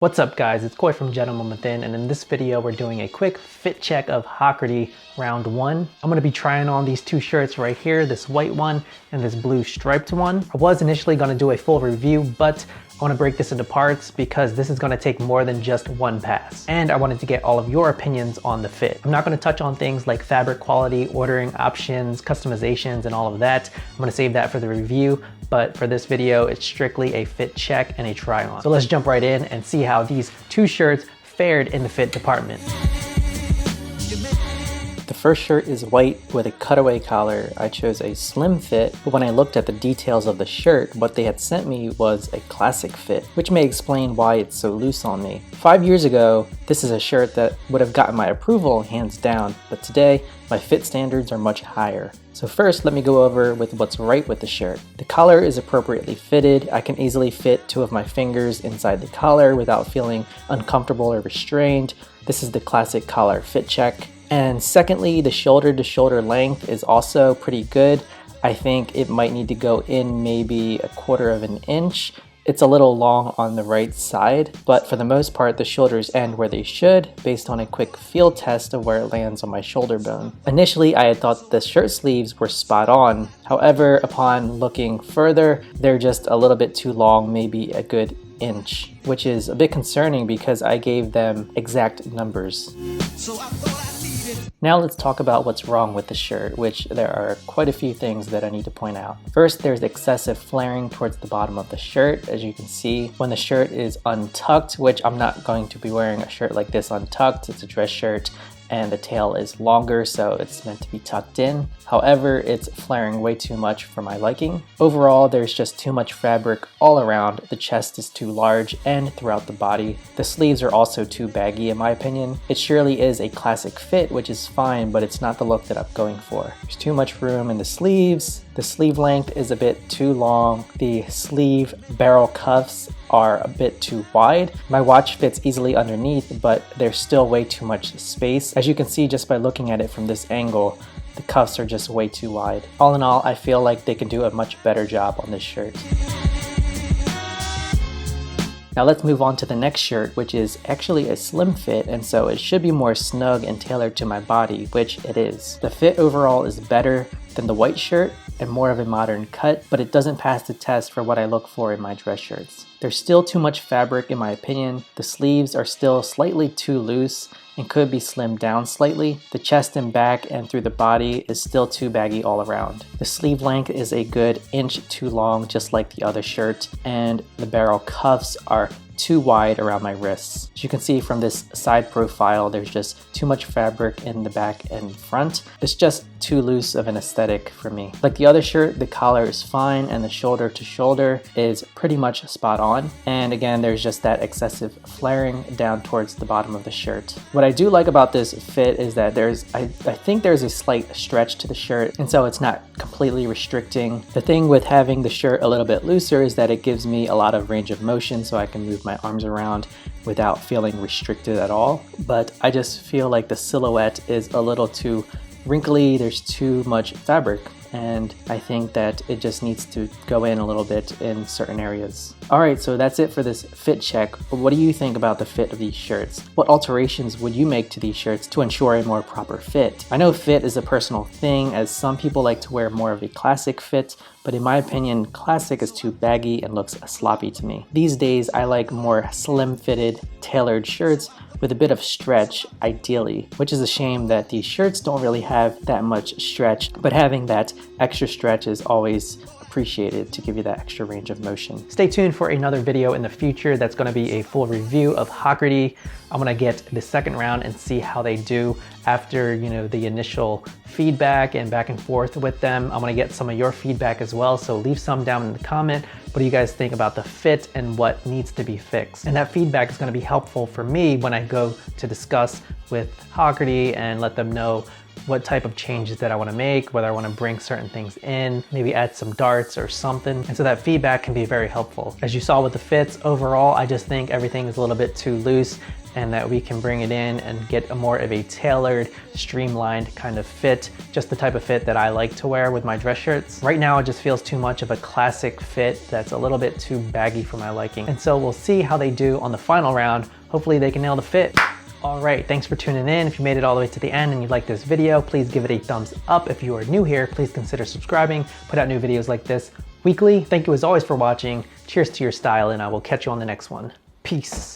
What's up guys, it's Koi from Gentleman Within, and in this video we're doing a quick fit check of Hockerty round 1. I'm going to be trying on these two shirts right here, this white one and this blue striped one. I was initially going to do a full review, but I want to break this into parts because this is going to take more than just one pass. And I wanted to get all of your opinions on the fit. I'm not going to touch on things like fabric quality, ordering options, customizations, and all of that. I'm going to save that for the review. But for this video, it's strictly a fit check and a try on. So let's jump right in and see how these two shirts fared in the fit department. The first shirt is white with a cutaway collar. I chose a slim fit, but when I looked at the details of the shirt, what they had sent me was a classic fit, which may explain why it's so loose on me. 5 years ago, this is a shirt that would have gotten my approval hands down, but today, my fit standards are much higher. So first, let me go over with what's right with the shirt. The collar is appropriately fitted. I can easily fit 2 of my fingers inside the collar without feeling uncomfortable or restrained. This is the classic collar fit check. And secondly, the shoulder to shoulder length is also pretty good. I think it might need to go in maybe 1/4 of an inch. It's a little long on the right side, but for the most part, the shoulders end where they should based on a quick feel test of where it lands on my shoulder bone. Initially, I had thought the shirt sleeves were spot on. However, upon looking further, they're just a little bit too long, maybe a good inch, which is a bit concerning because I gave them exact numbers. Now let's talk about what's wrong with the shirt, which there are quite a few things that I need to point out. First, there's excessive flaring towards the bottom of the shirt. As you can see, when the shirt is untucked, which I'm not going to be wearing a shirt like this untucked, it's a dress shirt, and the tail is longer, so it's meant to be tucked in. However, it's flaring way too much for my liking. Overall, there's just too much fabric all around. The chest is too large and throughout the body. The sleeves are also too baggy in my opinion. It surely is a classic fit, which is fine, but it's not the look that I'm going for. There's too much room in the sleeves. The sleeve length is a bit too long. The sleeve barrel cuffs are a bit too wide. My watch fits easily underneath, but there's still way too much space. As you can see just by looking at it from this angle, the cuffs are just way too wide. All in all, I feel like they could do a much better job on this shirt. Now let's move on to the next shirt, which is actually a slim fit, and so it should be more snug and tailored to my body, which it is. The fit overall is better than the white shirt and more of a modern cut, but it doesn't pass the test for what I look for in my dress shirts. There's still too much fabric in my opinion. The sleeves are still slightly too loose and could be slimmed down slightly. The chest and back and through the body is still too baggy all around. The sleeve length is a good inch too long, just like the other shirt, and the barrel cuffs are too wide around my wrists. As you can see from this side profile, there's just too much fabric in the back and front. It's just too loose of an aesthetic for me. Like the other shirt, the collar is fine and the shoulder to shoulder is pretty much spot on. And again, there's just that excessive flaring down towards the bottom of the shirt. What I do like about this fit is that I think there's a slight stretch to the shirt, and so it's not completely restricting. The thing with having the shirt a little bit looser is that it gives me a lot of range of motion, so I can move my arms around without feeling restricted at all. But I just feel like the silhouette is a little too wrinkly. There's too much fabric, and I think that it just needs to go in a little bit in certain areas. Alright, so that's it for this fit check. What do you think about the fit of these shirts? What alterations would you make to these shirts to ensure a more proper fit? I know fit is a personal thing, as some people like to wear more of a classic fit, but in my opinion, classic is too baggy and looks sloppy to me. These days, I like more slim-fitted, tailored shirts with a bit of stretch, ideally, which is a shame that these shirts don't really have that much stretch, but having that extra stretch is always appreciated to give you that extra range of motion. Stay tuned for another video in the future that's going to be a full review of Hockerty. I'm going to get the second round and see how they do after, the initial feedback and back and forth with them. I'm going to get some of your feedback as well, so leave some down in the comment. What do you guys think about the fit and what needs to be fixed? And that feedback is going to be helpful for me when I go to discuss with Hockerty and let them know what type of changes that I want to make, whether I want to bring certain things in, maybe add some darts or something. And so that feedback can be very helpful. As you saw with the fits, overall, I just think everything is a little bit too loose and that we can bring it in and get a more of a tailored, streamlined kind of fit, just the type of fit that I like to wear with my dress shirts. Right now, it just feels too much of a classic fit that's a little bit too baggy for my liking. And so we'll see how they do on the final round. Hopefully they can nail the fit. All right, thanks for tuning in. If you made it all the way to the end and you like this video, please give it a thumbs up. If you are new here, please consider subscribing. Put out new videos like this weekly. Thank you as always for watching. Cheers to your style, and I will catch you on the next one. Peace.